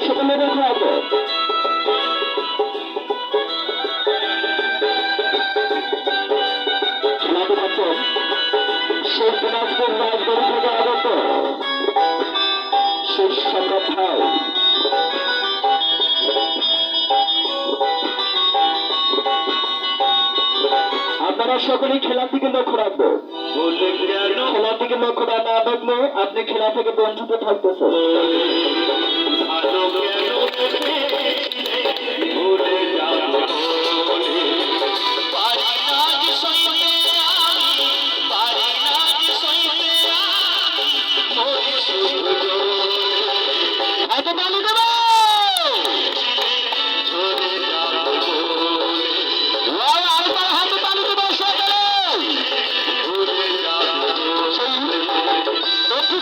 সকলে দেখে আছে খেলাটি হচ্ছেন সেই দিনাজপুর রাজবাড়ি থেকে আগত শেষ সম্রাট ভাই। আপনারা সকলেই খেলার দিকে লক্ষ্য রাখবো। খেলার দিকে লক্ষ্য না রাখলে আপনি খেলা থেকে বঞ্চিত থাকতেছেন।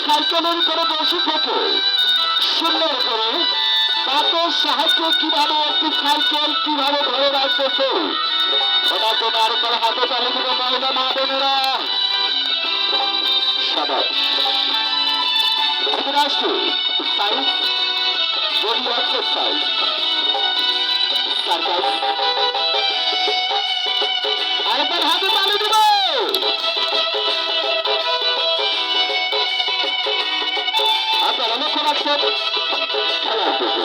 সাইকেলের করে বসে থেকে সুন্দর করে তাদের সাহায্যে কিভাবে একটি সাইকেল কিভাবে ধরে রাখতেছে ওটার জন্য আরেকবার হাতে তালি দিল মহিলা মা বোনেরা। সবাই সাইজ বডি এক্সারসাইজ আরেকবার হাতে তালি দিল। আপনারা লক্ষ্য রাখছেন খেলার দিকে।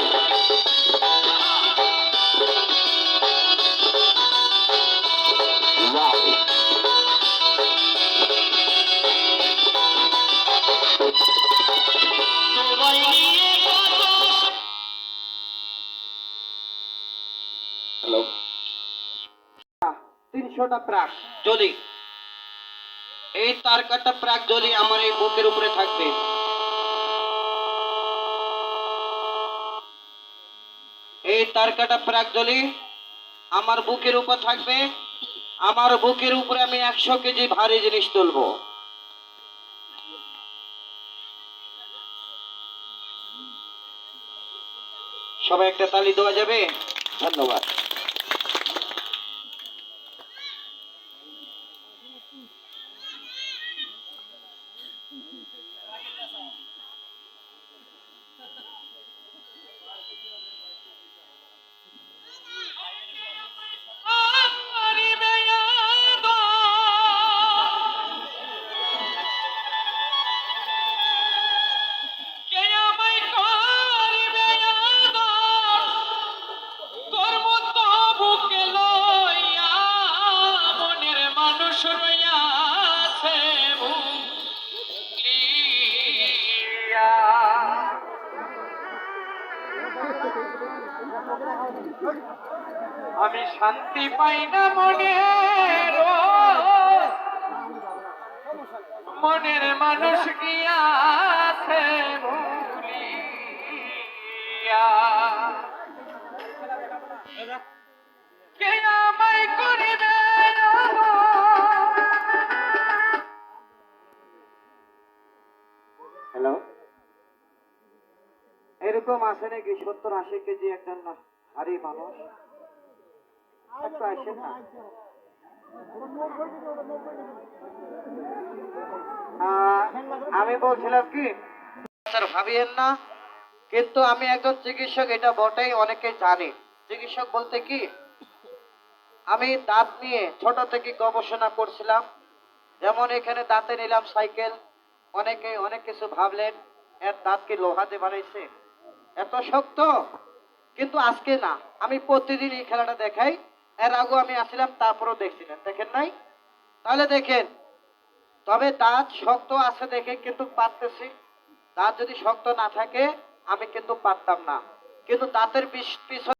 হ্যালো 300টা প্রাক যদি এই তারকাটা প্রাক যদি আমার এই বুকের উপরে থাকবে, এই তারকাটা প্রাক যদি আমার বুকের উপর থাকবে, আমার বুকের উপরে আমি 100 কেজি ভারী জিনিস তুলবো। সবাই একটা তালি দেওয়া যাবে? ধন্যবাদ। আমি শান্তি পাই না মনের মানুষ গিয়াছে ভুলিয়া, কে আমায় করিবে। হ্যালো, এরকম আছে নাকি 70-80 কেজি একজন হারি মানুষ? একটু আসেন না। আমি বলছিলাম কি স্যার ভাবিয়েন না, কিন্তু আমি একজন চিকিৎসক, এটা বটেই, অনেকে জানে। চিকিৎসক বলতে কি, আমি দাঁত নিয়ে ছোট থেকে গবেষণা করছিলাম। যেমন এখানে দাঁতে নিলাম সাইকেল, অনেকে অনেক কিছু ভাবলেন এর দাঁত কি লোহাতে বানাইছে, এত শক্ত। কিন্তু আজকে না, আমি প্রতিদিন এই খেলাটা দেখাই। এর আগেও আমি আসছিলাম, তারপরেও দেখছিলেন, দেখেন নাই? তাহলে দেখেন, তবে দাঁত শক্ত আছে দেখে কিন্তু পারতেছি। দাঁত যদি শক্ত না থাকে আমি কিন্তু পারতাম না। কিন্তু দাঁতের পিছনে